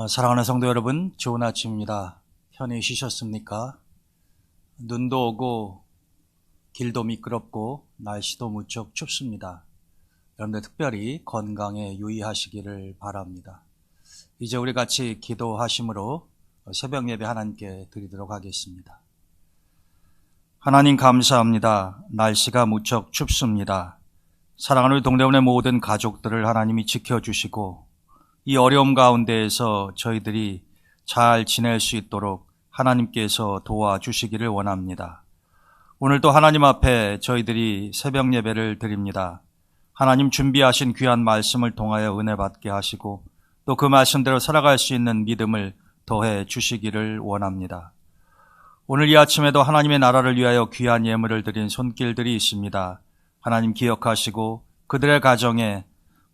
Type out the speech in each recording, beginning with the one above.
사랑하는 성도 여러분, 좋은 아침입니다. 편히 쉬셨습니까? 눈도 오고 길도 미끄럽고 날씨도 무척 춥습니다. 여러분들 특별히 건강에 유의하시기를 바랍니다. 이제 우리 같이 기도하심으로 새벽 예배 하나님께 드리도록 하겠습니다. 하나님 감사합니다. 날씨가 무척 춥습니다. 사랑하는 동대문의 모든 가족들을 하나님이 지켜주시고 이 어려움 가운데에서 저희들이 잘 지낼 수 있도록 하나님께서 도와주시기를 원합니다. 오늘도 하나님 앞에 저희들이 새벽 예배를 드립니다. 하나님 준비하신 귀한 말씀을 통하여 은혜 받게 하시고 또 그 말씀대로 살아갈 수 있는 믿음을 더해 주시기를 원합니다. 오늘 이 아침에도 하나님의 나라를 위하여 귀한 예물을 드린 손길들이 있습니다. 하나님 기억하시고 그들의 가정에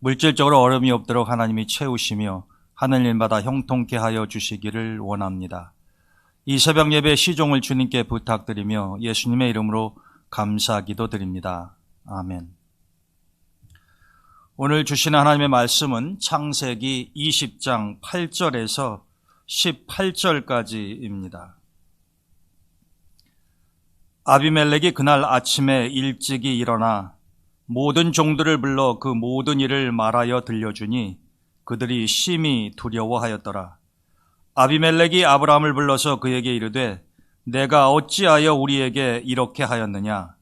물질적으로 어려움이 없도록 하나님이 채우시며 하늘일마다 형통케 하여 주시기를 원합니다. 이 새벽 예배 시종을 주님께 부탁드리며 예수님의 이름으로 감사 기도드립니다. 아멘. 오늘 주시는 하나님의 말씀은 창세기 20장 8절에서 18절까지입니다. 아비멜렉이 그날 아침에 일찍이 일어나 모든 종들을 불러 그 모든 일을 말하여 들려주니 그들이 심히 두려워하였더라. 아비멜렉이 아브라함을 불러서 그에게 이르되 내가 어찌하여 우리에게 이렇게 하였느냐?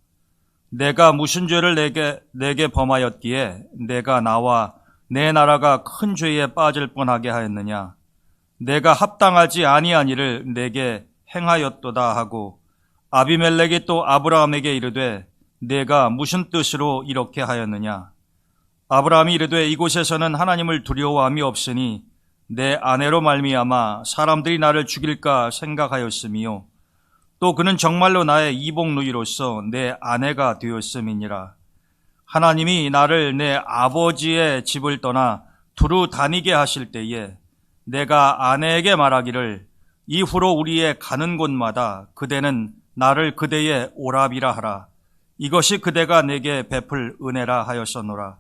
내가 무슨 죄를 내게 범하였기에 내가 나와 내 나라가 큰 죄에 빠질 뻔하게 하였느냐? 내가 합당하지 아니한 일을 내게 행하였도다 하고 아비멜렉이 또 아브라함에게 이르되 내가 무슨 뜻으로 이렇게 하였느냐? 아브라함이 이르되 이곳에서는 하나님을 두려워함이 없으니 내 아내로 말미암아 사람들이 나를 죽일까 생각하였으며 또 그는 정말로 나의 이복누이로서 내 아내가 되었음이니라. 하나님이 나를 내 아버지의 집을 떠나 두루 다니게 하실 때에 내가 아내에게 말하기를 이후로 우리의 가는 곳마다 그대는 나를 그대의 오라비라 하라. 이것이 그대가 내게 베풀 은혜라 하였었노라.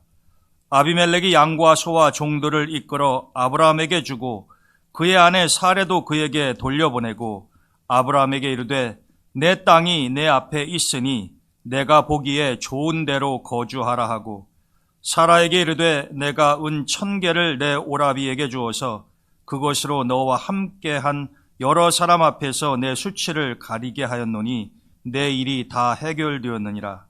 아비멜렉이 양과 소와 종들을 이끌어 아브라함에게 주고 그의 아내 사레도 그에게 돌려보내고 아브라함에게 이르되 내 땅이 내 앞에 있으니 내가 보기에 좋은 데로 거주하라 하고 사라에게 이르되 내가 은 1000개를 내 오라비에게 주어서 그것으로 너와 함께한 여러 사람 앞에서 내 수치를 가리게 하였노니 내 일이 다 해결되었느니라.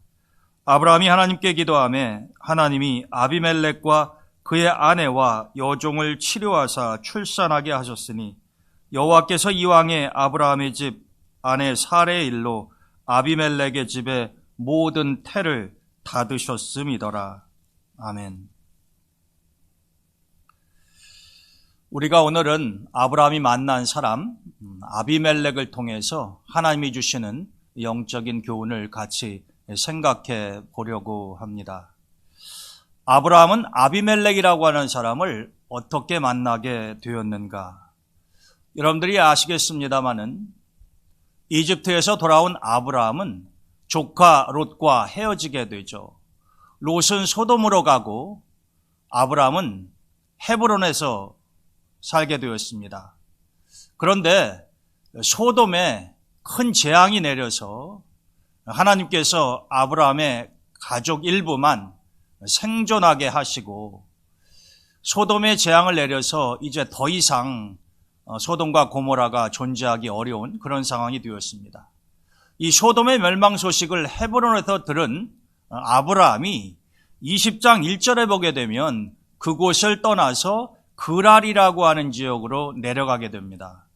아브라함이 하나님께 기도하매 하나님이 아비멜렉과 그의 아내와 여종을 치료하사 출산하게 하셨으니 여호와께서 이왕에 아브라함의 집 아내 사레의 일로 아비멜렉의 집에 모든 태를 닫으셨음이더라. 아멘. 우리가 오늘은 아브라함이 만난 사람 아비멜렉을 통해서 하나님이 주시는 영적인 교훈을 같이 생각해 보려고 합니다. 아브라함은 아비멜렉이라고 하는 사람을 어떻게 만나게 되었는가? 여러분들이 아시겠습니다마는 이집트에서 돌아온 아브라함은 조카 롯과 헤어지게 되죠. 롯은 소돔으로 가고 아브라함은 헤브론에서 살게 되었습니다. 그런데 소돔에 큰 재앙이 내려서 하나님께서 아브라함의 가족 일부만 생존하게 하시고 소돔의 재앙을 내려서 이제 더 이상 소돔과 고모라가 존재하기 어려운 그런 상황이 되었습니다. 이 소돔의 멸망 소식을 헤브론에서 들은 아브라함이 20장 1절에 보게 되면 그곳을 떠나서 그랄이라고 하는 지역으로 내려가게 됩니다.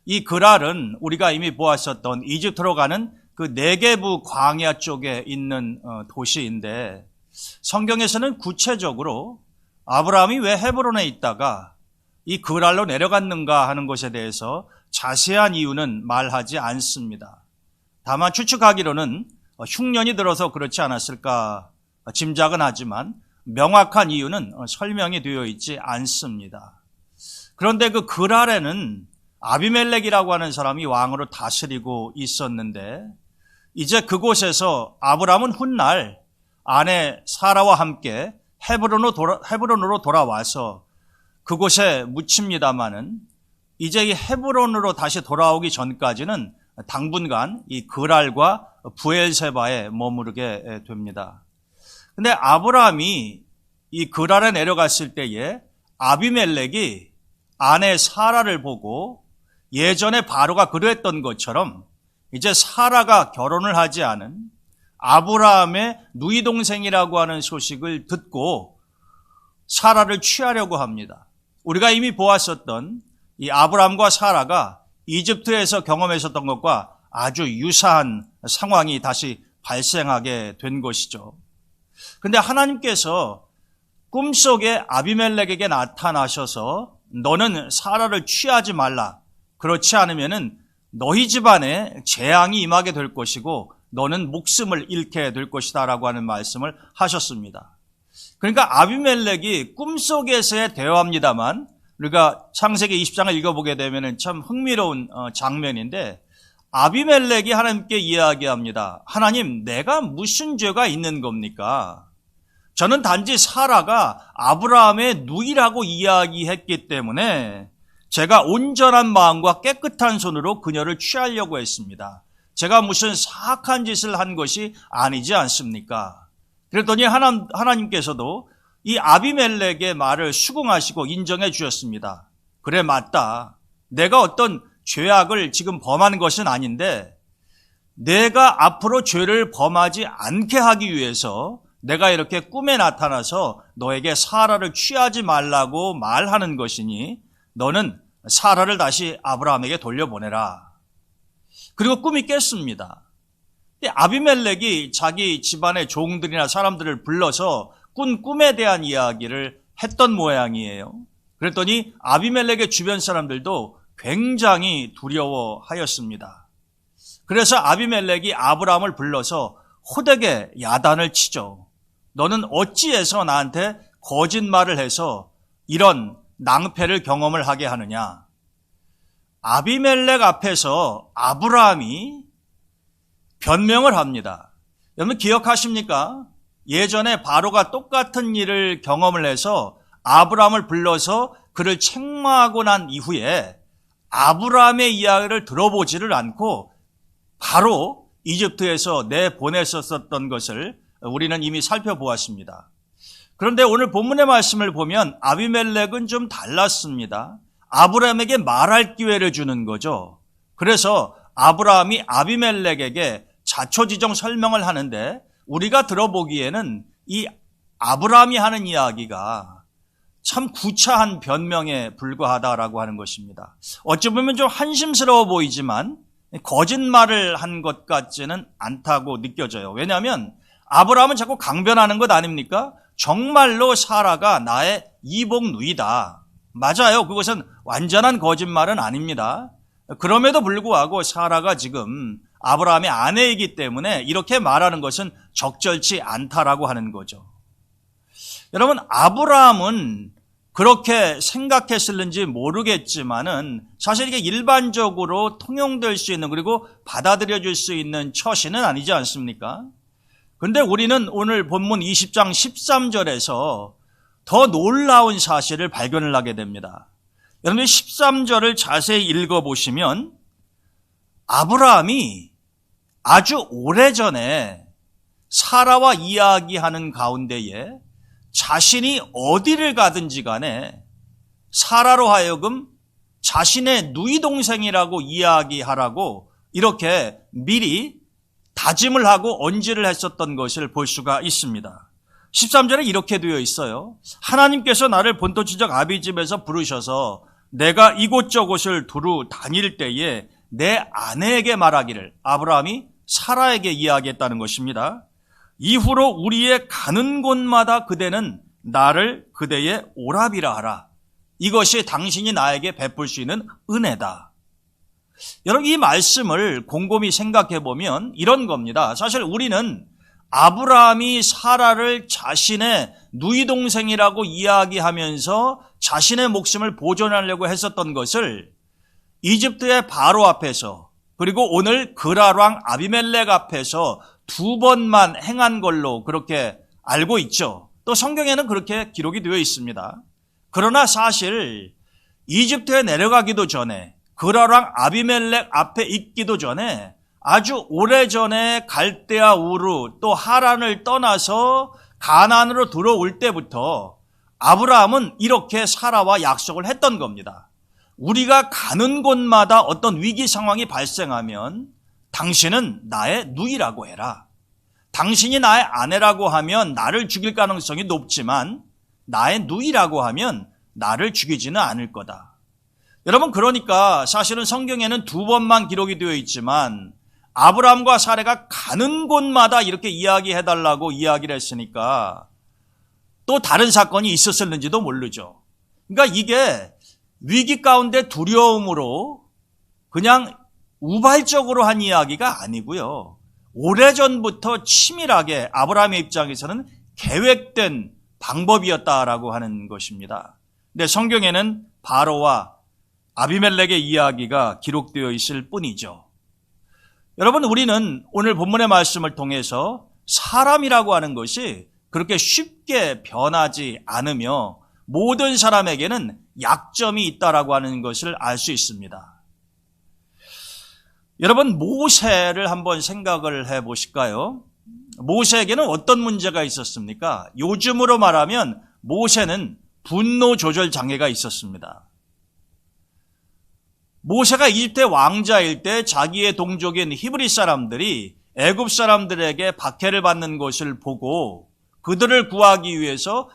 이 그랄은 우리가 이미 보았었던 이집트로 가는 그 네게부 광야 쪽에 있는 도시인데 성경에서는 구체적으로 아브라함이 왜 헤브론에 있다가 이 그랄로 내려갔는가 하는 것에 대해서 자세한 이유는 말하지 않습니다. 다만 추측하기로는 흉년이 들어서 그렇지 않았을까 짐작은 하지만 명확한 이유는 설명이 되어 있지 않습니다. 그런데 그 그랄에는 아비멜렉이라고 하는 사람이 왕으로 다스리고 있었는데 이제 그곳에서 아브라함은 훗날 아내 사라와 함께 헤브론으로 돌아와서 그곳에 묻힙니다마는 이제 이 헤브론으로 다시 돌아오기 전까지는 당분간 이 그랄과 브엘세바에 머무르게 됩니다. 근데 아브라함이 이 그랄에 내려갔을 때에 아비멜렉이 아내 사라를 보고 예전에 바로가 그랬던 것처럼 이제 사라가 결혼을 하지 않은 아브라함의 누이 동생이라고 하는 소식을 듣고 사라를 취하려고 합니다. 우리가 이미 보았었던 이 아브라함과 사라가 이집트에서 경험했었던 것과 아주 유사한 상황이 다시 발생하게 된 것이죠. 근데 하나님께서 꿈속에 아비멜렉에게 나타나셔서 너는 사라를 취하지 말라. 그렇지 않으면은 너희 집안에 재앙이 임하게 될 것이고 너는 목숨을 잃게 될 것이다 라고 하는 말씀을 하셨습니다. 그러니까 아비멜렉이 꿈속에서의 대화입니다만 우리가 창세기 20장을 읽어보게 되면 참 흥미로운 장면인데 아비멜렉이 하나님께 이야기합니다. 하나님, 내가 무슨 죄가 있는 겁니까? 저는 단지 사라가 아브라함의 누이라고 이야기했기 때문에 제가 온전한 마음과 깨끗한 손으로 그녀를 취하려고 했습니다. 제가 무슨 사악한 짓을 한 것이 아니지 않습니까? 그랬더니 하나님께서도 이 아비멜렉의 말을 수긍하시고 인정해 주셨습니다. 그래, 맞다. 내가 어떤 죄악을 지금 범한 것은 아닌데 내가 앞으로 죄를 범하지 않게 하기 위해서 내가 이렇게 꿈에 나타나서 너에게 사라를 취하지 말라고 말하는 것이니 너는 사라를 다시 아브라함에게 돌려보내라. 그리고 꿈이 깼습니다. 아비멜렉이 자기 집안의 종들이나 사람들을 불러서 꾼 꿈에 대한 이야기를 했던 모양이에요. 그랬더니 아비멜렉의 주변 사람들도 굉장히 두려워하였습니다. 그래서 아비멜렉이 아브라함을 불러서 호되게 야단을 치죠. 너는 어찌해서 나한테 거짓말을 해서 이런 낭패를 경험을 하게 하느냐. 아비멜렉 앞에서 아브라함이 변명을 합니다. 여러분 기억하십니까? 예전에 바로가 똑같은 일을 경험을 해서 아브라함을 불러서 그를 책망하고 난 이후에 아브라함의 이야기를 들어보지를 않고 바로 이집트에서 내보냈었던 것을 우리는 이미 살펴보았습니다. 그런데 오늘 본문의 말씀을 보면 아비멜렉은 좀 달랐습니다. 아브라함에게 말할 기회를 주는 거죠. 그래서 아브라함이 아비멜렉에게 자초지종 설명을 하는데 우리가 들어보기에는 이 아브라함이 하는 이야기가 참 구차한 변명에 불과하다라고 하는 것입니다. 어찌 보면 좀 한심스러워 보이지만 거짓말을 한 것 같지는 않다고 느껴져요. 왜냐하면 아브라함은 자꾸 강변하는 것 아닙니까? 정말로 사라가 나의 이복 누이다. 맞아요. 그것은 완전한 거짓말은 아닙니다. 그럼에도 불구하고 사라가 지금 아브라함의 아내이기 때문에 이렇게 말하는 것은 적절치 않다라고 하는 거죠. 여러분, 아브라함은 그렇게 생각했을는지 모르겠지만은 사실 이게 일반적으로 통용될 수 있는 그리고 받아들여질 수 있는 처신은 아니지 않습니까? 그런데 우리는 오늘 본문 20장 13절에서 더 놀라운 사실을 발견을 하게 됩니다. 여러분 13절을 자세히 읽어보시면 아브라함이 아주 오래전에 사라와 이야기하는 가운데에 자신이 어디를 가든지 간에 사라로 하여금 자신의 누이 동생이라고 이야기하라고 이렇게 미리 다짐을 하고 언지를 했었던 것을 볼 수가 있습니다. 13절에 이렇게 되어 있어요. 하나님께서 나를 본토지적 아비 집에서 부르셔서 내가 이곳저곳을 두루 다닐 때에 내 아내에게 말하기를 아브라함이 사라에게 이야기했다는 것입니다. 이후로 우리의 가는 곳마다 그대는 나를 그대의 오라비라 하라. 이것이 당신이 나에게 베풀 수 있는 은혜다. 여러분 이 말씀을 곰곰이 생각해 보면 이런 겁니다. 사실 우리는 아브라함이 사라를 자신의 누이 동생이라고 이야기하면서 자신의 목숨을 보존하려고 했었던 것을 이집트의 바로 앞에서 그리고 오늘 그랄 왕 아비멜렉 앞에서 두 번만 행한 걸로 그렇게 알고 있죠. 또 성경에는 그렇게 기록이 되어 있습니다. 그러나 사실 이집트에 내려가기도 전에 그라랑 아비멜렉 앞에 있기도 전에 아주 오래전에 갈대아 우르 또 하란을 떠나서 가나안으로 들어올 때부터 아브라함은 이렇게 사라와 약속을 했던 겁니다. 우리가 가는 곳마다 어떤 위기 상황이 발생하면 당신은 나의 누이라고 해라. 당신이 나의 아내라고 하면 나를 죽일 가능성이 높지만 나의 누이라고 하면 나를 죽이지는 않을 거다. 여러분, 그러니까 사실은 성경에는 2번만 기록이 되어 있지만 아브라함과 사레가 가는 곳마다 이렇게 이야기해달라고 이야기를 했으니까 또 다른 사건이 있었을는지도 모르죠. 그러니까 이게 위기 가운데 두려움으로 그냥 우발적으로 한 이야기가 아니고요. 오래전부터 치밀하게 아브라함의 입장에서는 계획된 방법이었다라고 하는 것입니다. 근데 성경에는 바로와 아비멜렉의 이야기가 기록되어 있을 뿐이죠. 여러분, 우리는 오늘 본문의 말씀을 통해서 사람이라고 하는 것이 그렇게 쉽게 변하지 않으며 모든 사람에게는 약점이 있다라고 하는 것을 알 수 있습니다. 여러분, 모세를 한번 생각을 해 보실까요? 모세에게는 어떤 문제가 있었습니까? 요즘으로 말하면 모세는 분노 조절 장애가 있었습니다. 모세가 이집트의 왕자일 때 자기의 동족인 히브리 사람들이 애굽 사람들에게 박해를 받는 것을 보고 그들을 구하기 위해서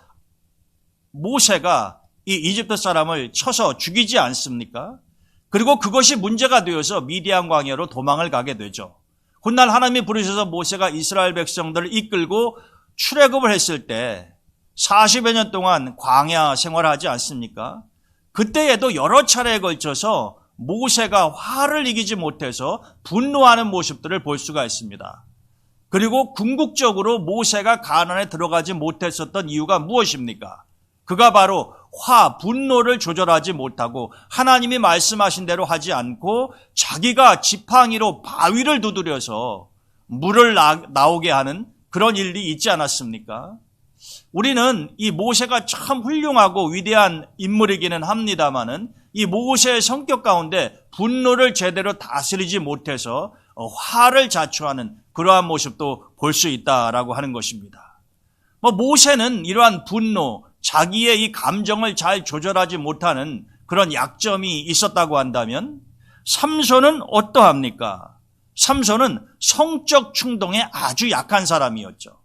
모세가 이 이집트 사람을 쳐서 죽이지 않습니까? 그리고 그것이 문제가 되어서 미디안 광야로 도망을 가게 되죠. 훗날 하나님이 부르셔서 모세가 이스라엘 백성들을 이끌고 출애굽을 했을 때 40여 년 동안 광야 생활하지 않습니까? 그때에도 여러 차례에 걸쳐서 모세가 화를 이기지 못해서 분노하는 모습들을 볼 수가 있습니다. 그리고 궁극적으로 모세가 가나안에 들어가지 못했었던 이유가 무엇입니까? 그가 바로 분노를 조절하지 못하고 하나님이 말씀하신 대로 하지 않고 자기가 지팡이로 바위를 두드려서 물을 나오게 하는 그런 일이 있지 않았습니까? 우리는 이 모세가 참 훌륭하고 위대한 인물이기는 합니다마는 이 모세의 성격 가운데 분노를 제대로 다스리지 못해서 화를 자초하는 그러한 모습도 볼 수 있다라고 하는 것입니다. 모세는 이러한 분노, 자기의 이 감정을 잘 조절하지 못하는 그런 약점이 있었다고 한다면 삼손은 어떠합니까? 삼손은 성적 충동에 아주 약한 사람이었죠.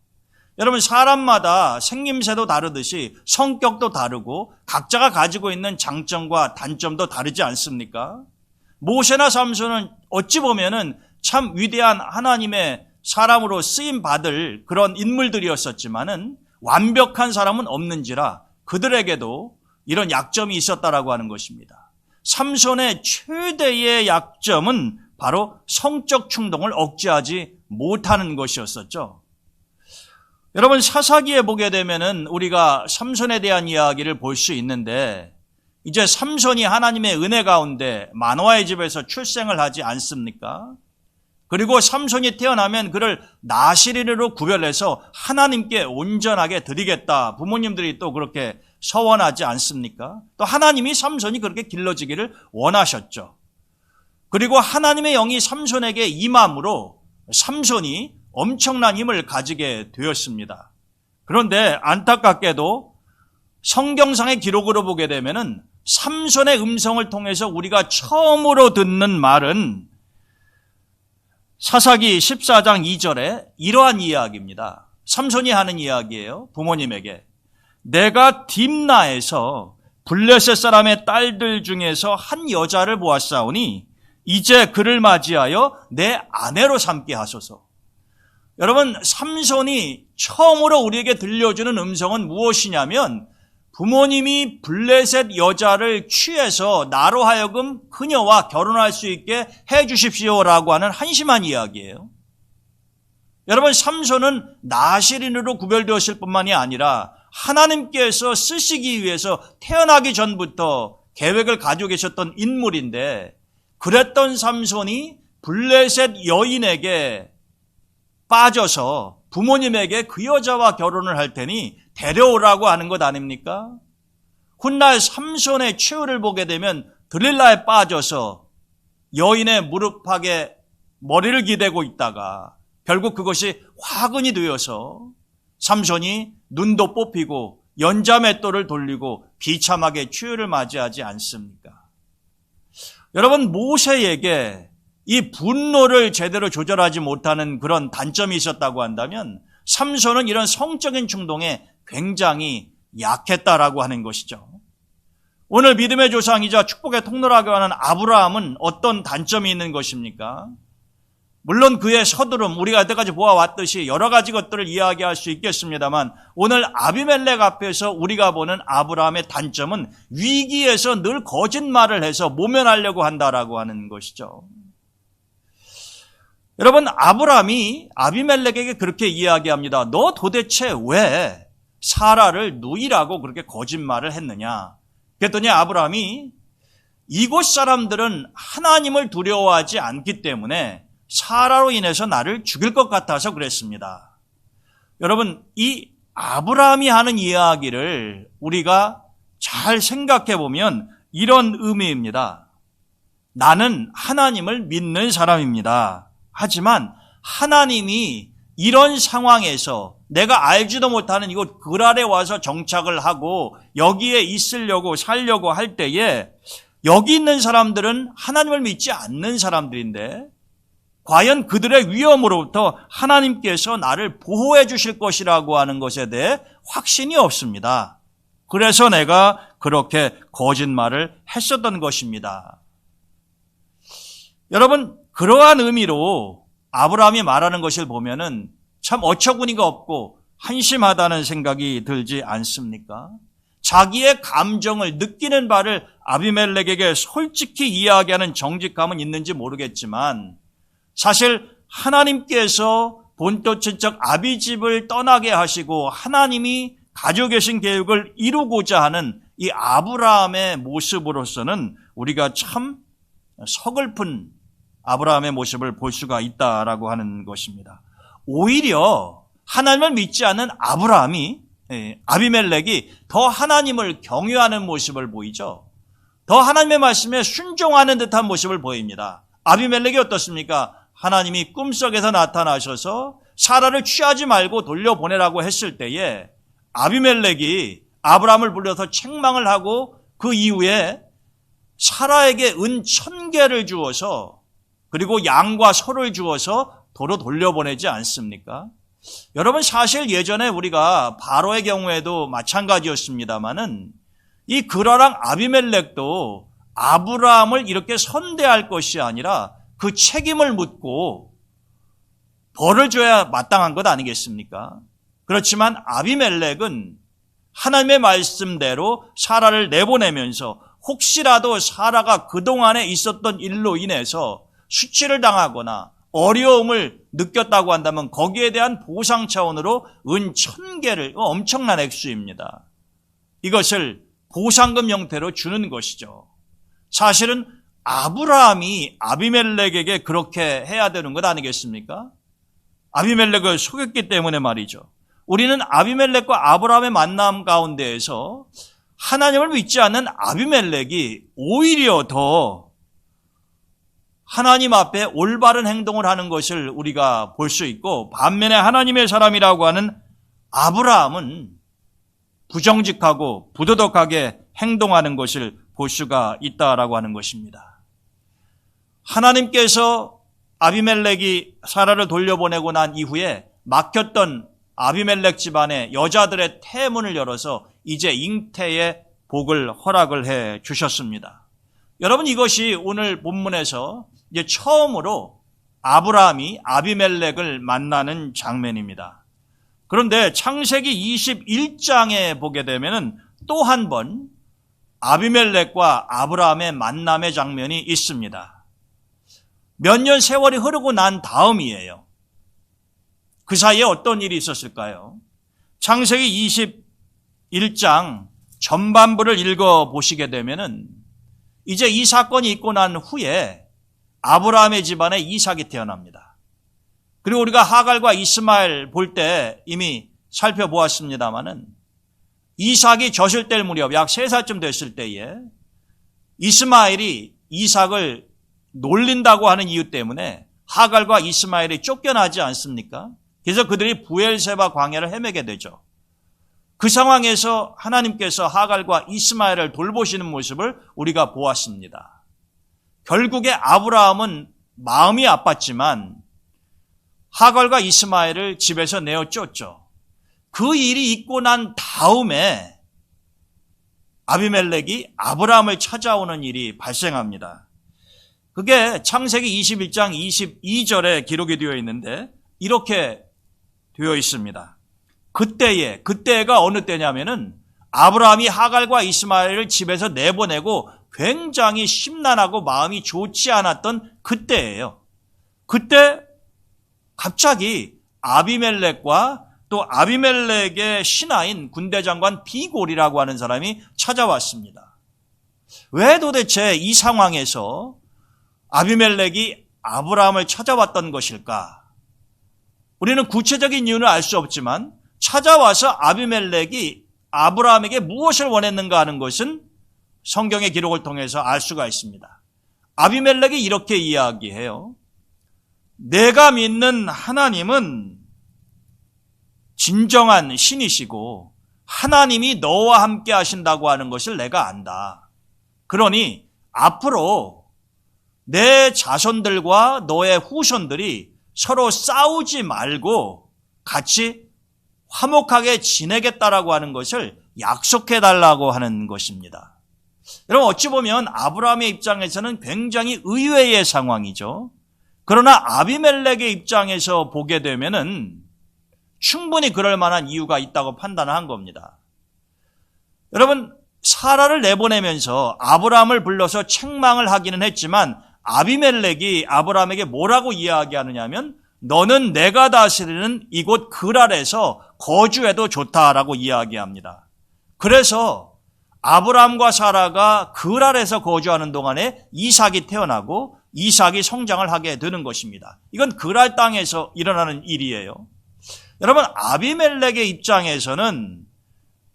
여러분, 사람마다 생김새도 다르듯이 성격도 다르고 각자가 가지고 있는 장점과 단점도 다르지 않습니까? 모세나 삼손은 어찌 보면은 참 위대한 하나님의 사람으로 쓰임 받을 그런 인물들이었었지만은 완벽한 사람은 없는지라 그들에게도 이런 약점이 있었다라고 하는 것입니다. 삼손의 최대의 약점은 바로 성적 충동을 억제하지 못하는 것이었었죠. 여러분, 사사기에 보게 되면은 우리가 삼손에 대한 이야기를 볼 수 있는데 이제 삼손이 하나님의 은혜 가운데 마노아의 집에서 출생을 하지 않습니까? 그리고 삼손이 태어나면 그를 나시린으로 구별해서 하나님께 온전하게 드리겠다. 부모님들이 또 그렇게 서원하지 않습니까? 또 하나님이 삼손이 그렇게 길러지기를 원하셨죠. 그리고 하나님의 영이 삼손에게 임함으로 삼손이 엄청난 힘을 가지게 되었습니다. 그런데 안타깝게도 성경상의 기록으로 보게 되면은 삼손의 음성을 통해서 우리가 처음으로 듣는 말은 사사기 14장 2절에 이러한 이야기입니다. 삼손이 하는 이야기예요. 부모님에게. 내가 딥나에서 블레셋 사람의 딸들 중에서 한 여자를 보았사오니 이제 그를 맞이하여 내 아내로 삼게 하소서. 여러분, 삼손이 처음으로 우리에게 들려주는 음성은 무엇이냐면 부모님이 블레셋 여자를 취해서 나로 하여금 그녀와 결혼할 수 있게 해 주십시오라고 하는 한심한 이야기예요. 여러분, 삼손은 나시린으로 구별되었을 뿐만이 아니라 하나님께서 쓰시기 위해서 태어나기 전부터 계획을 가지고 계셨던 인물인데 그랬던 삼손이 블레셋 여인에게 빠져서 부모님에게 그 여자와 결혼을 할 테니 데려오라고 하는 것 아닙니까? 훗날 삼손의 최후를 보게 되면 들릴라에 빠져서 여인의 무릎팍에 머리를 기대고 있다가 결국 그것이 화근이 되어서 삼손이 눈도 뽑히고 연자맷돌을 돌리고 비참하게 최후를 맞이하지 않습니까? 여러분, 모세에게 이 분노를 제대로 조절하지 못하는 그런 단점이 있었다고 한다면 삼손은 이런 성적인 충동에 굉장히 약했다라고 하는 것이죠. 오늘 믿음의 조상이자 축복의 통로라고 하는 아브라함은 어떤 단점이 있는 것입니까? 물론 그의 서두름, 우리가 여태까지 보아왔듯이 여러 가지 것들을 이야기할 수 있겠습니다만 오늘 아비멜렉 앞에서 우리가 보는 아브라함의 단점은 위기에서 늘 거짓말을 해서 모면하려고 한다라고 하는 것이죠. 여러분, 아브라함이 아비멜렉에게 그렇게 이야기합니다. 너 도대체 왜 사라를 누이라고 그렇게 거짓말을 했느냐? 그랬더니 아브라함이 이곳 사람들은 하나님을 두려워하지 않기 때문에 사라로 인해서 나를 죽일 것 같아서 그랬습니다. 여러분, 이 아브라함이 하는 이야기를 우리가 잘 생각해 보면 이런 의미입니다. 나는 하나님을 믿는 사람입니다. 하지만 하나님이 이런 상황에서 내가 알지도 못하는 이곳 그랄에 와서 정착을 하고 여기에 있으려고 살려고 할 때에 여기 있는 사람들은 하나님을 믿지 않는 사람들인데 과연 그들의 위험으로부터 하나님께서 나를 보호해 주실 것이라고 하는 것에 대해 확신이 없습니다. 그래서 내가 그렇게 거짓말을 했었던 것입니다. 여러분, 그러한 의미로 아브라함이 말하는 것을 보면은 참 어처구니가 없고 한심하다는 생각이 들지 않습니까? 자기의 감정을 느끼는 바를 아비멜렉에게 솔직히 이야기하는 정직함은 있는지 모르겠지만 사실 하나님께서 본토 친척 아비집을 떠나게 하시고 하나님이 가지고 계신 계획을 이루고자 하는 이 아브라함의 모습으로서는 우리가 참 서글픈 아브라함의 모습을 볼 수가 있다라고 하는 것입니다. 오히려 하나님을 믿지 않는 아비멜렉이 더 하나님을 경외하는 모습을 보이죠. 더 하나님의 말씀에 순종하는 듯한 모습을 보입니다. 아비멜렉이 어떻습니까? 하나님이 꿈속에서 나타나셔서 사라를 취하지 말고 돌려보내라고 했을 때에 아비멜렉이 아브라함을 불러서 책망을 하고 그 이후에 사라에게 은 1000개를 주어서 그리고 양과 소를 주어서 도로 돌려보내지 않습니까? 여러분, 사실 예전에 우리가 바로의 경우에도 마찬가지였습니다마는 이 그라랑 아비멜렉도 아브라함을 이렇게 선대할 것이 아니라 그 책임을 묻고 벌을 줘야 마땅한 것 아니겠습니까? 그렇지만 아비멜렉은 하나님의 말씀대로 사라를 내보내면서 혹시라도 사라가 그동안에 있었던 일로 인해서 수치를 당하거나 어려움을 느꼈다고 한다면 거기에 대한 보상 차원으로 은 1000개를, 엄청난 액수입니다. 이것을 보상금 형태로 주는 것이죠. 사실은 아브라함이 아비멜렉에게 그렇게 해야 되는 것 아니겠습니까? 아비멜렉을 속였기 때문에 말이죠. 우리는 아비멜렉과 아브라함의 만남 가운데에서 하나님을 믿지 않는 아비멜렉이 오히려 더 하나님 앞에 올바른 행동을 하는 것을 우리가 볼 수 있고, 반면에 하나님의 사람이라고 하는 아브라함은 부정직하고 부도덕하게 행동하는 것을 볼 수가 있다라고 하는 것입니다. 하나님께서 아비멜렉이 사라를 돌려보내고 난 이후에 막혔던 아비멜렉 집안의 여자들의 태문을 열어서 이제 잉태의 복을 허락을 해 주셨습니다. 여러분, 이것이 오늘 본문에서 이제 처음으로 아브라함이 아비멜렉을 만나는 장면입니다. 그런데 창세기 21장에 보게 되면 또 한 번 아비멜렉과 아브라함의 만남의 장면이 있습니다. 몇 년 세월이 흐르고 난 다음이에요. 그 사이에 어떤 일이 있었을까요? 창세기 21장 전반부를 읽어보시게 되면은 이제 이 사건이 있고 난 후에 아브라함의 집안에 이삭이 태어납니다. 그리고 우리가 하갈과 이스마엘 볼 때 이미 살펴보았습니다마는 이삭이 젖을 뗄 무렵 약 3살쯤 됐을 때에 이스마엘이 이삭을 놀린다고 하는 이유 때문에 하갈과 이스마엘이 쫓겨나지 않습니까? 그래서 그들이 부엘세바 광야를 헤매게 되죠. 그 상황에서 하나님께서 하갈과 이스마엘을 돌보시는 모습을 우리가 보았습니다. 결국에 아브라함은 마음이 아팠지만 하갈과 이스마엘을 집에서 내어 쫓죠. 그 일이 있고 난 다음에 아비멜렉이 아브라함을 찾아오는 일이 발생합니다. 그게 창세기 21장 22절에 기록이 되어 있는데 이렇게 되어 있습니다. 그때가 어느 때냐면은 아브라함이 하갈과 이스마엘을 집에서 내보내고 굉장히 심란하고 마음이 좋지 않았던 그때예요. 그때 갑자기 아비멜렉과 또 아비멜렉의 신하인 군대장관 비골이라고 하는 사람이 찾아왔습니다. 왜 도대체 이 상황에서 아비멜렉이 아브라함을 찾아왔던 것일까? 우리는 구체적인 이유는 알 수 없지만 찾아와서 아비멜렉이 아브라함에게 무엇을 원했는가 하는 것은 성경의 기록을 통해서 알 수가 있습니다. 아비멜렉이 이렇게 이야기해요. 내가 믿는 하나님은 진정한 신이시고 하나님이 너와 함께 하신다고 하는 것을 내가 안다. 그러니 앞으로 내 자손들과 너의 후손들이 서로 싸우지 말고 같이 화목하게 지내겠다라고 하는 것을 약속해달라고 하는 것입니다. 여러분 어찌 보면 아브라함의 입장에서는 굉장히 의외의 상황이죠. 그러나 아비멜렉의 입장에서 보게 되면은 충분히 그럴 만한 이유가 있다고 판단한 겁니다. 여러분 사라를 내보내면서 아브라함을 불러서 책망을 하기는 했지만 아비멜렉이 아브라함에게 뭐라고 이야기하느냐면 너는 내가 다스리는 이곳 그랄에서 거주해도 좋다라고 이야기합니다. 그래서 아브라함과 사라가 그랄에서 거주하는 동안에 이삭이 태어나고 이삭이 성장을 하게 되는 것입니다. 이건 그랄 땅에서 일어나는 일이에요. 여러분 아비멜렉의 입장에서는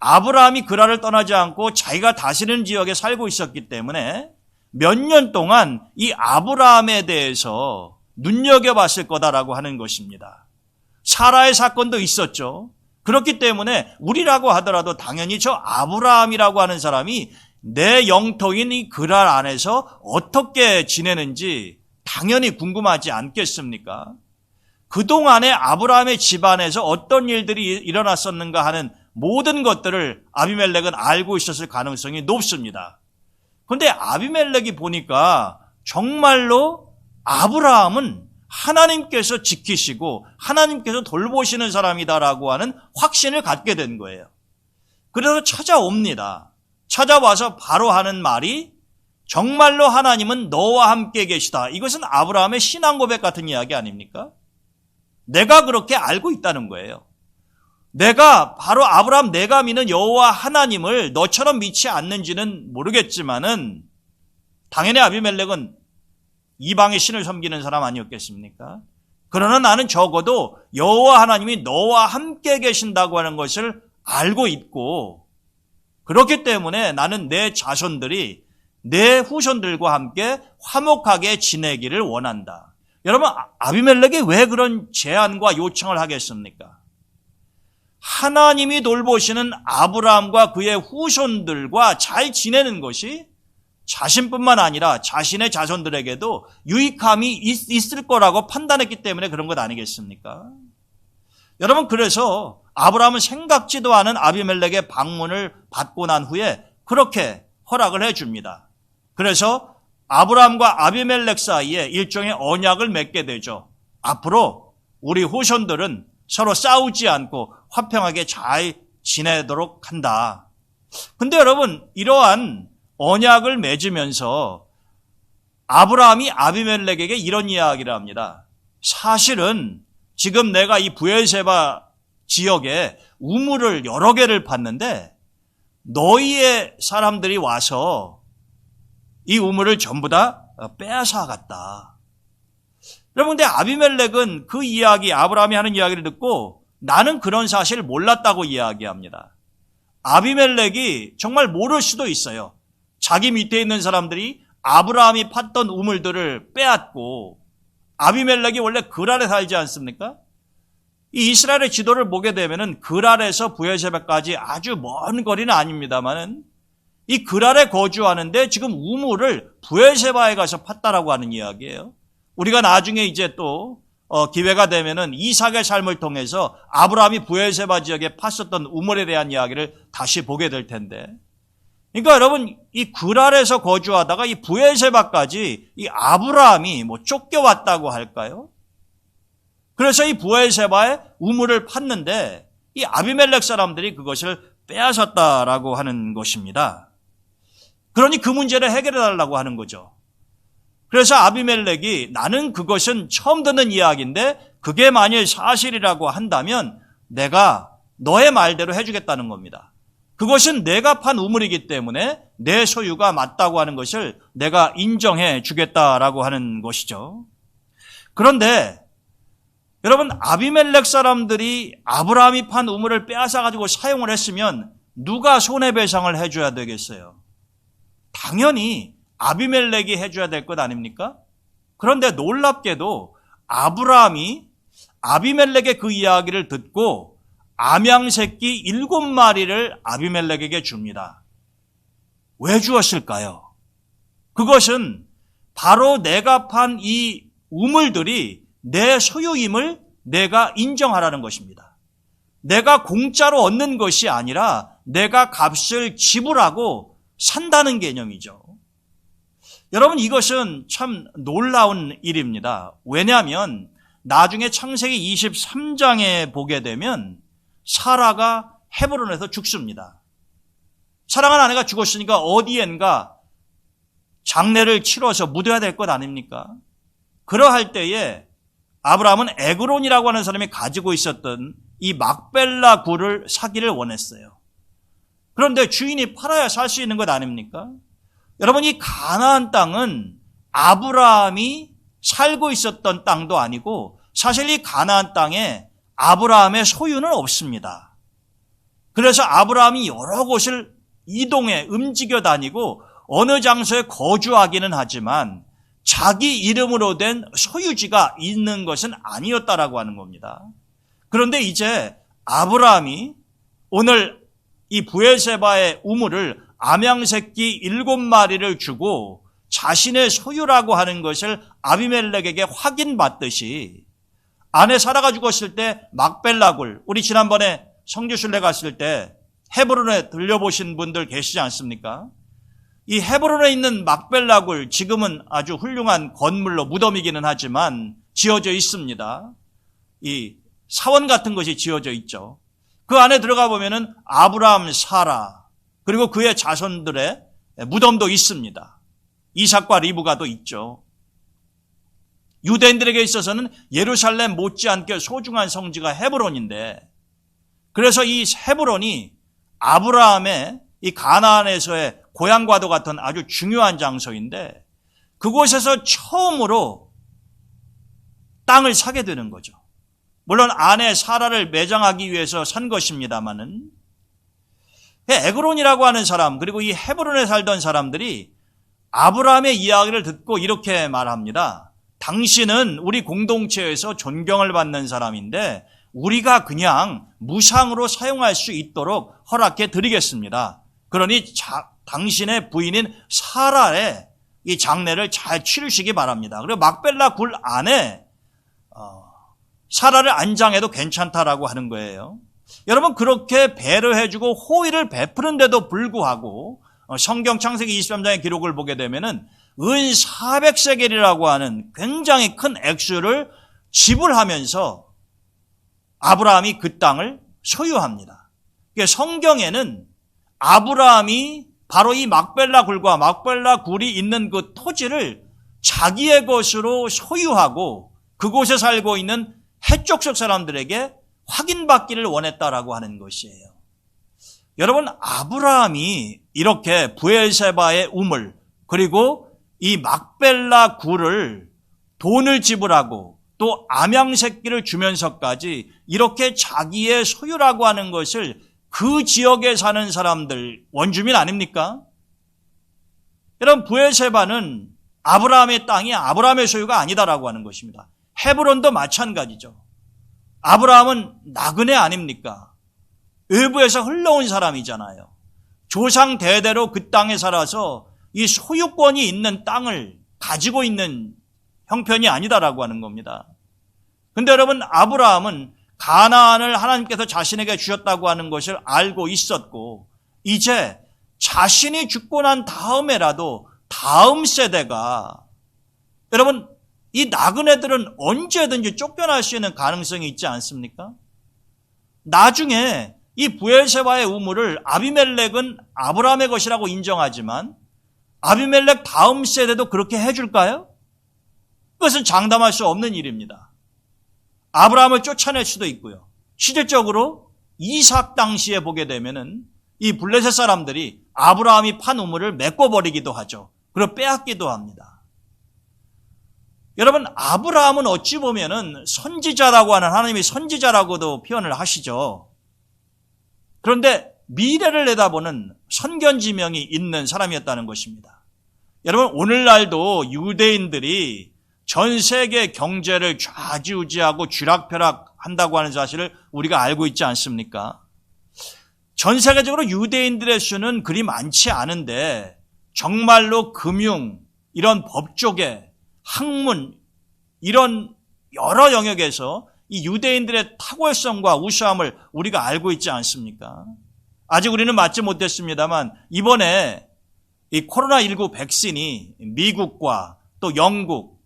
아브라함이 그랄을 떠나지 않고 자기가 다스리는 지역에 살고 있었기 때문에 몇 년 동안 이 아브라함에 대해서 눈여겨봤을 거다라고 하는 것입니다. 사라의 사건도 있었죠. 그렇기 때문에 우리라고 하더라도 당연히 저 아브라함이라고 하는 사람이 내 영토인 이 그랄 안에서 어떻게 지내는지 당연히 궁금하지 않겠습니까? 그동안에 아브라함의 집안에서 어떤 일들이 일어났었는가 하는 모든 것들을 아비멜렉은 알고 있었을 가능성이 높습니다. 그런데 아비멜렉이 보니까 정말로 아브라함은 하나님께서 지키시고 하나님께서 돌보시는 사람이다라고 하는 확신을 갖게 된 거예요. 그래서 찾아옵니다. 찾아와서 바로 하는 말이 정말로 하나님은 너와 함께 계시다. 이것은 아브라함의 신앙 고백 같은 이야기 아닙니까? 내가 그렇게 알고 있다는 거예요. 내가 바로 아브라함 내가 믿는 여호와 하나님을 너처럼 믿지 않는지는 모르겠지만은 당연히 아비멜렉은 이방의 신을 섬기는 사람 아니었겠습니까? 그러나 나는 적어도 여호와 하나님이 너와 함께 계신다고 하는 것을 알고 있고 그렇기 때문에 나는 내 자손들이 내 후손들과 함께 화목하게 지내기를 원한다. 여러분 아비멜렉이 왜 그런 제안과 요청을 하겠습니까? 하나님이 돌보시는 아브라함과 그의 후손들과 잘 지내는 것이 자신뿐만 아니라 자신의 자손들에게도 유익함이 있을 거라고 판단했기 때문에 그런 것 아니겠습니까? 여러분 그래서 아브라함은 생각지도 않은 아비멜렉의 방문을 받고 난 후에 그렇게 허락을 해줍니다. 그래서 아브라함과 아비멜렉 사이에 일종의 언약을 맺게 되죠. 앞으로 우리 후손들은 서로 싸우지 않고 화평하게 잘 지내도록 한다. 근데 여러분 이러한 언약을 맺으면서 아브라함이 아비멜렉에게 이런 이야기를 합니다. 사실은 지금 내가 이 부엘세바 지역에 우물을 여러 개를 봤는데 너희의 사람들이 와서 이 우물을 전부 다 빼앗아갔다. 여러분 근데 아비멜렉은 그 이야기 아브라함이 하는 이야기를 듣고 나는 그런 사실을 몰랐다고 이야기합니다. 아비멜렉이 정말 모를 수도 있어요. 자기 밑에 있는 사람들이 아브라함이 팠던 우물들을 빼앗고, 아비멜렉이 원래 그랄에 살지 않습니까? 이 이스라엘의 지도를 보게 되면은 그랄에서 브에르세바까지 아주 먼 거리는 아닙니다만은 이 그랄에 거주하는데 지금 우물을 브에르세바에 가서 팠다라고 하는 이야기예요. 우리가 나중에 이제 또 기회가 되면은 이삭의 삶을 통해서 아브라함이 브에르세바 지역에 팠었던 우물에 대한 이야기를 다시 보게 될 텐데, 그러니까 여러분, 이 그랄에서 거주하다가 이 브에르세바까지 이 아브라함이 쫓겨왔다고 할까요? 그래서 이 브에르세바에 우물을 팠는데 이 아비멜렉 사람들이 그것을 빼앗았다라고 하는 것입니다. 그러니 그 문제를 해결해 달라고 하는 거죠. 그래서 아비멜렉이 나는 그것은 처음 듣는 이야기인데 그게 만일 사실이라고 한다면 내가 너의 말대로 해주겠다는 겁니다. 그것은 내가 판 우물이기 때문에 내 소유가 맞다고 하는 것을 내가 인정해 주겠다라고 하는 것이죠. 그런데 여러분, 아비멜렉 사람들이 아브라함이 판 우물을 빼앗아가지고 사용을 했으면 누가 손해배상을 해줘야 되겠어요? 당연히 아비멜렉이 해줘야 될 것 아닙니까? 그런데 놀랍게도 아브라함이 아비멜렉의 그 이야기를 듣고 암양새끼 7마리를 아비멜렉에게 줍니다. 왜 주었을까요? 그것은 바로 내가 판 이 우물들이 내 소유임을 내가 인정하라는 것입니다. 내가 공짜로 얻는 것이 아니라 내가 값을 지불하고 산다는 개념이죠. 여러분, 이것은 참 놀라운 일입니다. 왜냐하면 나중에 창세기 23장에 보게 되면 사라가 헤브론에서 죽습니다. 사랑하는 아내가 죽었으니까 어디엔가 장례를 치러서 묻어야 될 것 아닙니까? 그러할 때에 아브라함은 에그론이라고 하는 사람이 가지고 있었던 이 막벨라 굴을 사기를 원했어요. 그런데 주인이 팔아야 살 수 있는 것 아닙니까? 여러분, 이 가나안 땅은 아브라함이 살고 있었던 땅도 아니고 사실 이 가나안 땅에 아브라함의 소유는 없습니다. 그래서 아브라함이 여러 곳을 이동해 움직여 다니고 어느 장소에 거주하기는 하지만 자기 이름으로 된 소유지가 있는 것은 아니었다라고 하는 겁니다. 그런데 이제 아브라함이 오늘 이 브에르세바의 우물을 암양새끼 7마리를 주고 자신의 소유라고 하는 것을 아비멜렉에게 확인받듯이 아내 사라가 죽었을 때 막벨라굴, 우리 지난번에 성지순례 갔을 때 헤브론에 들려보신 분들 계시지 않습니까? 이 헤브론에 있는 막벨라굴, 지금은 아주 훌륭한 건물로 무덤이기는 하지만 지어져 있습니다. 이 사원 같은 것이 지어져 있죠. 그 안에 들어가 보면은 아브라함, 사라, 그리고 그의 자손들의 무덤도 있습니다. 이삭과 리브가도 있죠. 유대인들에게 있어서는 예루살렘 못지않게 소중한 성지가 헤브론인데, 그래서 이 헤브론이 아브라함의 이 가나안에서의 고향과도 같은 아주 중요한 장소인데 그곳에서 처음으로 땅을 사게 되는 거죠. 물론 아내 사라를 매장하기 위해서 산 것입니다마는 에그론이라고 하는 사람, 그리고 이 헤브론에 살던 사람들이 아브라함의 이야기를 듣고 이렇게 말합니다. 당신은 우리 공동체에서 존경을 받는 사람인데 우리가 그냥 무상으로 사용할 수 있도록 허락해 드리겠습니다. 그러니 당신의 부인인 사라의 이 장례를 잘 치르시기 바랍니다. 그리고 막벨라 굴 안에 사라를 안장해도 괜찮다라고 하는 거예요. 여러분, 그렇게 배려해주고 호의를 베푸는데도 불구하고 성경 창세기 23장의 기록을 보게 되면은 은 400세겔이라고 하는 굉장히 큰 액수를 지불하면서 아브라함이 그 땅을 소유합니다. 성경에는 아브라함이 바로 이 막벨라 굴과 막벨라 굴이 있는 그 토지를 자기의 것으로 소유하고 그곳에 살고 있는 해족속 사람들에게 확인받기를 원했다라고 하는 것이에요. 여러분, 아브라함이 이렇게 브에르세바의 우물 그리고 이 막벨라 굴을 돈을 지불하고 또 암양새끼를 주면서까지 이렇게 자기의 소유라고 하는 것을 그 지역에 사는 사람들 원주민 아닙니까? 여러분, 브에세바는 아브라함의 땅이 아브라함의 소유가 아니다라고 하는 것입니다. 헤브론도 마찬가지죠. 아브라함은 나그네 아닙니까? 외부에서 흘러온 사람이잖아요. 조상 대대로 그 땅에 살아서 이 소유권이 있는 땅을 가지고 있는 형편이 아니다라고 하는 겁니다. 근데 여러분, 아브라함은 가나안을 하나님께서 자신에게 주셨다고 하는 것을 알고 있었고, 이제 자신이 죽고 난 다음에라도 다음 세대가, 여러분, 이 나그네들은 언제든지 쫓겨날 수 있는 가능성이 있지 않습니까? 나중에 이 브엘세바의 우물을 아비멜렉은 아브라함의 것이라고 인정하지만 아비멜렉 다음 세대도 그렇게 해줄까요? 그것은 장담할 수 없는 일입니다. 아브라함을 쫓아낼 수도 있고요. 실질적으로 이삭 당시에 보게 되면은 이 블레셋 사람들이 아브라함이 판 우물을 메꿔버리기도 하죠. 그리고 빼앗기도 합니다. 여러분, 아브라함은 어찌 보면은 선지자라고 하는, 하나님이 선지자라고도 표현을 하시죠. 그런데 미래를 내다보는 선견지명이 있는 사람이었다는 것입니다. 여러분, 오늘날도 유대인들이 전 세계 경제를 좌지우지하고 쥐락펴락한다고 하는 사실을 우리가 알고 있지 않습니까? 전 세계적으로 유대인들의 수는 그리 많지 않은데 정말로 금융, 이런 법 쪽에, 학문, 이런 여러 영역에서 이 유대인들의 탁월성과 우수함을 우리가 알고 있지 않습니까? 아직 우리는 맞지 못했습니다만 이번에 이 코로나19 백신이 미국과 또 영국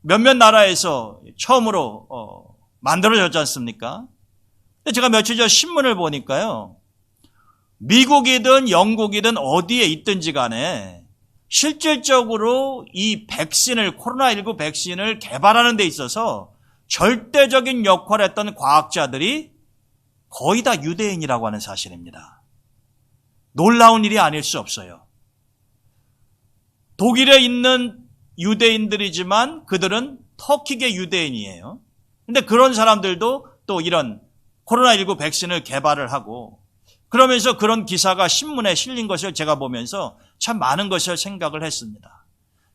몇몇 나라에서 처음으로 만들어졌지 않습니까? 근데 제가 며칠 전 신문을 보니까요, 미국이든 영국이든 어디에 있든지 간에 실질적으로 이 백신을, 코로나19 백신을 개발하는 데 있어서 절대적인 역할을 했던 과학자들이 거의 다 유대인이라고 하는 사실입니다. 놀라운 일이 아닐 수 없어요. 독일에 있는 유대인들이지만 그들은 터키계 유대인이에요. 근데 그런 사람들도 또 이런 코로나19 백신을 개발을 하고, 그러면서 그런 기사가 신문에 실린 것을 제가 보면서 참 많은 것을 생각을 했습니다.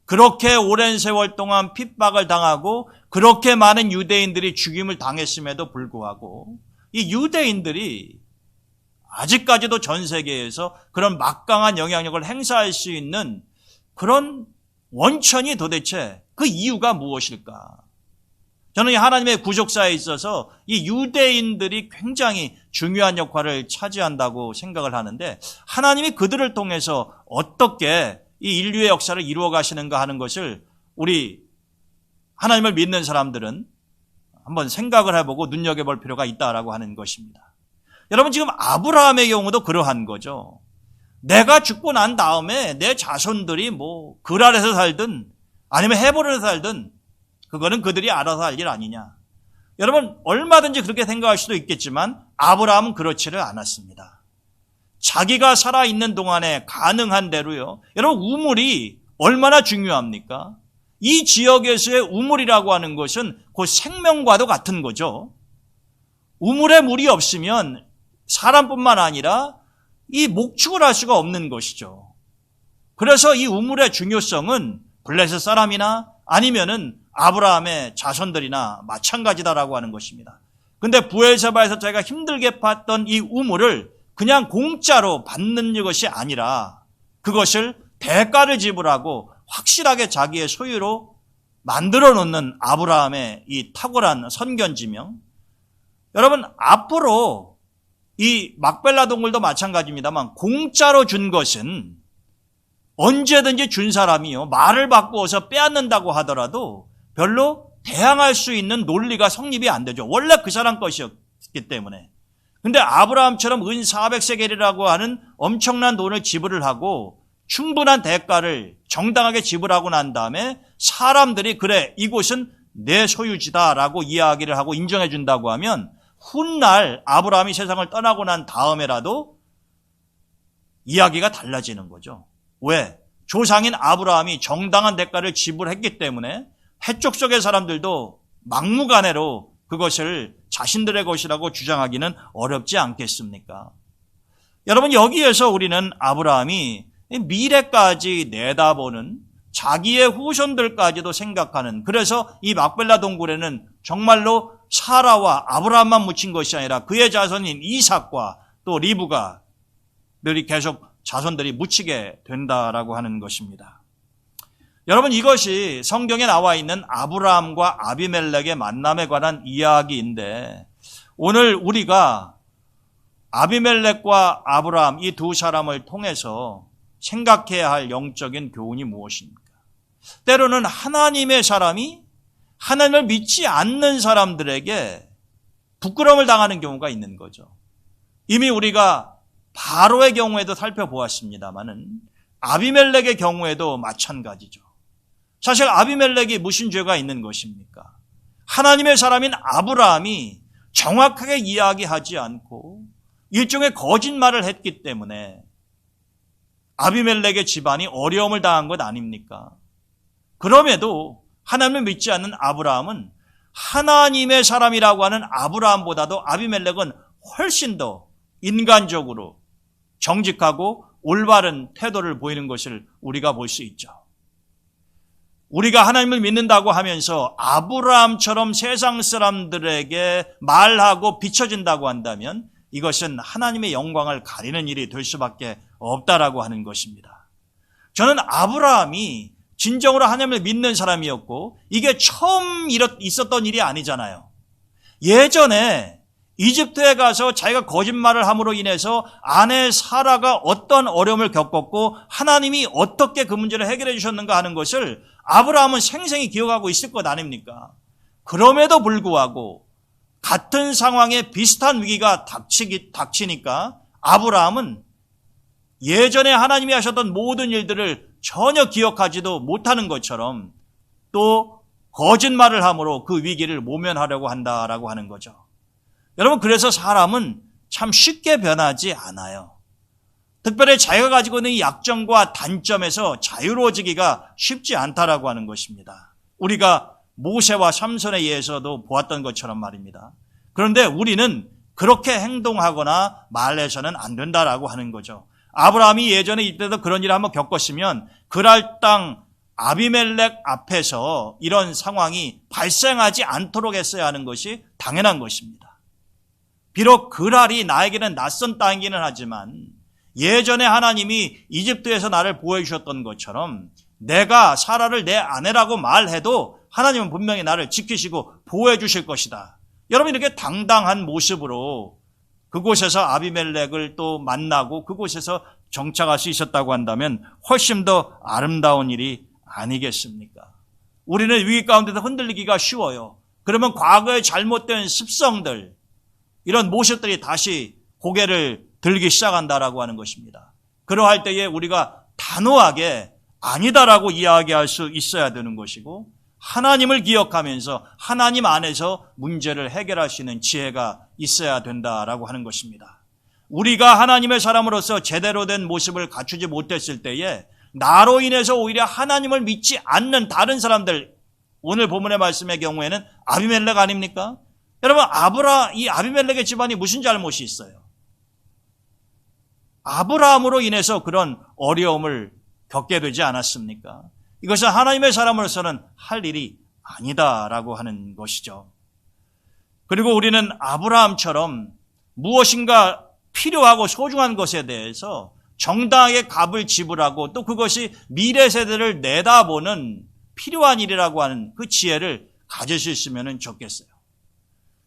그렇게 오랜 세월 동안 핍박을 당하고 그렇게 많은 유대인들이 죽임을 당했음에도 불구하고 이 유대인들이 아직까지도 전 세계에서 그런 막강한 영향력을 행사할 수 있는 그런 원천이 도대체 그 이유가 무엇일까? 저는 이 하나님의 구속사에 있어서 이 유대인들이 굉장히 중요한 역할을 차지한다고 생각을 하는데, 하나님이 그들을 통해서 어떻게 이 인류의 역사를 이루어 가시는가 하는 것을 우리 하나님을 믿는 사람들은 한번 생각을 해보고 눈여겨볼 필요가 있다라고 하는 것입니다. 여러분, 지금 아브라함의 경우도 그러한 거죠. 내가 죽고 난 다음에 내 자손들이 뭐 그랄에서 살든 아니면 헤브론에서 살든 그거는 그들이 알아서 할 일 아니냐. 여러분, 얼마든지 그렇게 생각할 수도 있겠지만 아브라함은 그렇지를 않았습니다. 자기가 살아있는 동안에 가능한 대로요. 여러분, 우물이 얼마나 중요합니까? 이 지역에서의 우물이라고 하는 것은 그 생명과도 같은 거죠. 우물에 물이 없으면 사람뿐만 아니라 이 목축을 할 수가 없는 것이죠. 그래서 이 우물의 중요성은 블레셋 사람이나 아니면은 아브라함의 자손들이나 마찬가지다라고 하는 것입니다. 근데 브엘세바에서 자기가 힘들게 봤던 이 우물을 그냥 공짜로 받는 것이 아니라 그것을 대가를 지불하고 확실하게 자기의 소유로 만들어 놓는 아브라함의 이 탁월한 선견지명. 여러분, 앞으로 이 막벨라 동굴도 마찬가지입니다만 공짜로 준 것은 언제든지 준 사람이요, 말을 바꾸어서 빼앗는다고 하더라도 별로 대항할 수 있는 논리가 성립이 안 되죠. 원래 그 사람 것이었기 때문에. 근데 아브라함처럼 은 400세겔이라고 하는 엄청난 돈을 지불을 하고 충분한 대가를 정당하게 지불하고 난 다음에 사람들이 그래, 이곳은 내 소유지다라고 이야기를 하고 인정해 준다고 하면 훗날 아브라함이 세상을 떠나고 난 다음에라도 이야기가 달라지는 거죠. 왜? 조상인 아브라함이 정당한 대가를 지불했기 때문에 해쪽 속의 사람들도 막무가내로 그것을 자신들의 것이라고 주장하기는 어렵지 않겠습니까? 여러분, 여기에서 우리는 아브라함이 미래까지 내다보는, 자기의 후손들까지도 생각하는, 그래서 이 막벨라 동굴에는 정말로 사라와 아브라함만 묻힌 것이 아니라 그의 자손인 이삭과 또 리브가 늘이 계속 자손들이 묻히게 된다라고 하는 것입니다. 여러분, 이것이 성경에 나와 있는 아브라함과 아비멜렉의 만남에 관한 이야기인데, 오늘 우리가 아비멜렉과 아브라함 이 두 사람을 통해서 생각해야 할 영적인 교훈이 무엇입니까? 때로는 하나님의 사람이 하나님을 믿지 않는 사람들에게 부끄러움을 당하는 경우가 있는 거죠. 이미 우리가 바로의 경우에도 살펴보았습니다마는 아비멜렉의 경우에도 마찬가지죠. 사실 아비멜렉이 무슨 죄가 있는 것입니까? 하나님의 사람인 아브라함이 정확하게 이야기하지 않고 일종의 거짓말을 했기 때문에 아비멜렉의 집안이 어려움을 당한 것 아닙니까? 그럼에도 하나님을 믿지 않는 아브라함은 하나님의 사람이라고 하는 아브라함보다도 아비멜렉은 훨씬 더 인간적으로 정직하고 올바른 태도를 보이는 것을 우리가 볼 수 있죠. 우리가 하나님을 믿는다고 하면서 아브라함처럼 세상 사람들에게 말하고 비춰진다고 한다면 이것은 하나님의 영광을 가리는 일이 될 수밖에 없다라고 하는 것입니다. 저는 아브라함이 진정으로 하나님을 믿는 사람이었고 이게 처음 있었던 일이 아니잖아요. 예전에 이집트에 가서 자기가 거짓말을 함으로 인해서 아내 사라가 어떤 어려움을 겪었고 하나님이 어떻게 그 문제를 해결해 주셨는가 하는 것을 아브라함은 생생히 기억하고 있을 것 아닙니까? 그럼에도 불구하고 같은 상황에 비슷한 위기가 닥치니까 아브라함은 예전에 하나님이 하셨던 모든 일들을 전혀 기억하지도 못하는 것처럼 또 거짓말을 함으로 그 위기를 모면하려고 한다라고 하는 거죠. 여러분, 그래서 사람은 참 쉽게 변하지 않아요. 특별히 자기가 가지고 있는 약점과 단점에서 자유로워지기가 쉽지 않다라고 하는 것입니다. 우리가 모세와 삼손에 의해서도 보았던 것처럼 말입니다. 그런데 우리는 그렇게 행동하거나 말해서는 안 된다라고 하는 거죠. 아브라함이 예전에 이때도 그런 일을 한번 겪었으면 그랄 땅 아비멜렉 앞에서 이런 상황이 발생하지 않도록 했어야 하는 것이 당연한 것입니다. 비록 그랄이 나에게는 낯선 땅이기는 하지만 예전에 하나님이 이집트에서 나를 보호해 주셨던 것처럼 내가 사라를 내 아내라고 말해도 하나님은 분명히 나를 지키시고 보호해 주실 것이다. 여러분, 이렇게 당당한 모습으로 그곳에서 아비멜렉을 또 만나고 그곳에서 정착할 수 있었다고 한다면 훨씬 더 아름다운 일이 아니겠습니까? 우리는 위기 가운데서 흔들리기가 쉬워요. 그러면 과거의 잘못된 습성들, 이런 모습들이 다시 고개를 들기 시작한다라고 하는 것입니다. 그러할 때에 우리가 단호하게 아니다라고 이야기할 수 있어야 되는 것이고 하나님을 기억하면서 하나님 안에서 문제를 해결할 수 있는 지혜가 있어야 된다라고 하는 것입니다. 우리가 하나님의 사람으로서 제대로 된 모습을 갖추지 못했을 때에 나로 인해서 오히려 하나님을 믿지 않는 다른 사람들, 오늘 본문의 말씀의 경우에는 아비멜렉 아닙니까? 여러분, 이 아비멜렉의 집안이 무슨 잘못이 있어요? 아브라함으로 인해서 그런 어려움을 겪게 되지 않았습니까? 이것은 하나님의 사람으로서는 할 일이 아니다라고 하는 것이죠. 그리고 우리는 아브라함처럼 무엇인가 필요하고 소중한 것에 대해서 정당하게 값을 지불하고 또 그것이 미래 세대를 내다보는 필요한 일이라고 하는 그 지혜를 가질 수 있으면 좋겠어요.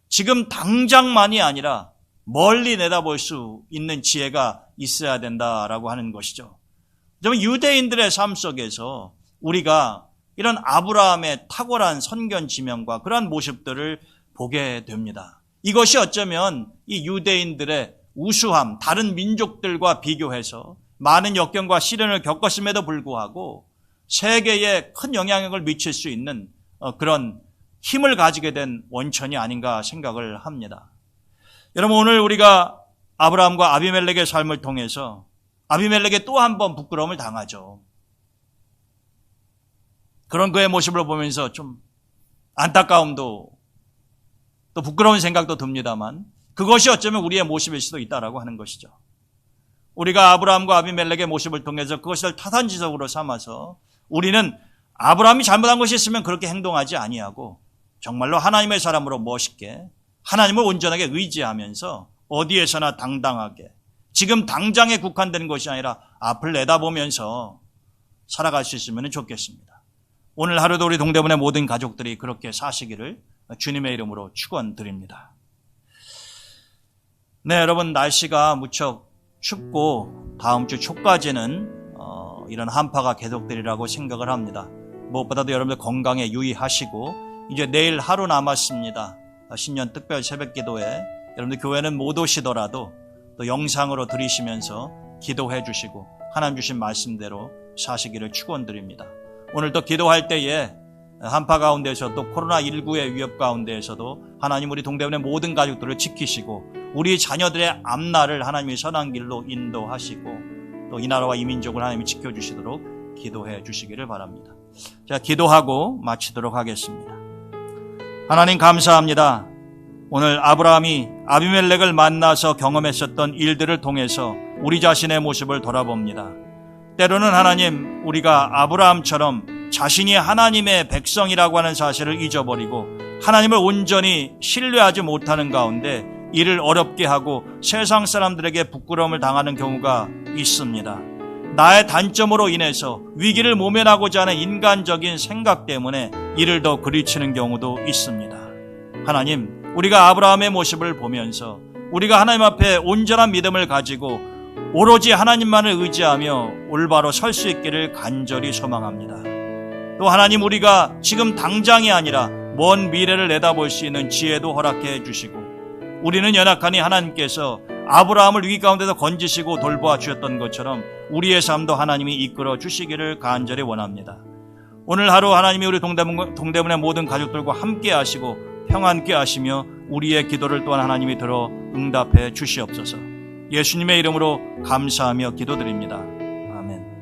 지금 당장만이 아니라 멀리 내다볼 수 있는 지혜가 있어야 된다라고 하는 것이죠. 유대인들의 삶 속에서 우리가 이런 아브라함의 탁월한 선견 지명과 그러한 모습들을 보게 됩니다. 이것이 어쩌면 이 유대인들의 우수함, 다른 민족들과 비교해서 많은 역경과 시련을 겪었음에도 불구하고 세계에 큰 영향력을 미칠 수 있는 그런 힘을 가지게 된 원천이 아닌가 생각을 합니다. 여러분, 오늘 우리가 아브라함과 아비멜렉의 삶을 통해서 아비멜렉에 또 한 번 부끄러움을 당하죠. 그런 그의 모습을 보면서 좀 안타까움도 또 부끄러운 생각도 듭니다만 그것이 어쩌면 우리의 모습일 수도 있다라고 하는 것이죠. 우리가 아브라함과 아비멜렉의 모습을 통해서 그것을 타산지석으로 삼아서 우리는 아브라함이 잘못한 것이 있으면 그렇게 행동하지 아니하고 정말로 하나님의 사람으로 멋있게 하나님을 온전하게 의지하면서 어디에서나 당당하게 지금 당장에 국한된 것이 아니라 앞을 내다보면서 살아갈 수 있으면 좋겠습니다. 오늘 하루도 우리 동대문의 모든 가족들이 그렇게 사시기를 주님의 이름으로 축원드립니다. 네, 여러분, 날씨가 무척 춥고 다음 주 초까지는 이런 한파가 계속되리라고 생각을 합니다. 무엇보다도 여러분들 건강에 유의하시고 이제 내일 하루 남았습니다. 신년 특별 새벽 기도에 여러분들 교회는 못 오시더라도 또 영상으로 들으시면서 기도해 주시고 하나님 주신 말씀대로 사시기를 축원드립니다. 오늘 또 기도할 때에 한파 가운데서 또 코로나19의 위협 가운데에서도 하나님 우리 동대문의 모든 가족들을 지키시고 우리 자녀들의 앞날을 하나님이 선한 길로 인도하시고 또 이 나라와 이 민족을 하나님이 지켜주시도록 기도해 주시기를 바랍니다. 자, 기도하고 마치도록 하겠습니다. 하나님 감사합니다. 오늘 아브라함이 아비멜렉을 만나서 경험했었던 일들을 통해서 우리 자신의 모습을 돌아봅니다. 때로는 하나님, 우리가 아브라함처럼 자신이 하나님의 백성이라고 하는 사실을 잊어버리고 하나님을 온전히 신뢰하지 못하는 가운데 이를 어렵게 하고 세상 사람들에게 부끄러움을 당하는 경우가 있습니다. 나의 단점으로 인해서 위기를 모면하고자 하는 인간적인 생각 때문에 이를 더 그리치는 경우도 있습니다. 하나님, 우리가 아브라함의 모습을 보면서 우리가 하나님 앞에 온전한 믿음을 가지고 오로지 하나님만을 의지하며 올바로 설 수 있기를 간절히 소망합니다. 또 하나님, 우리가 지금 당장이 아니라 먼 미래를 내다볼 수 있는 지혜도 허락해 주시고 우리는 연약하니 하나님께서 아브라함을 위기 가운데서 건지시고 돌보아 주셨던 것처럼 우리의 삶도 하나님이 이끌어 주시기를 간절히 원합니다. 오늘 하루 하나님이 우리 동대문의 모든 가족들과 함께 하시고 평안케 하시며 우리의 기도를 또한 하나님이 들어 응답해 주시옵소서. 예수님의 이름으로 감사하며 기도드립니다. 아멘.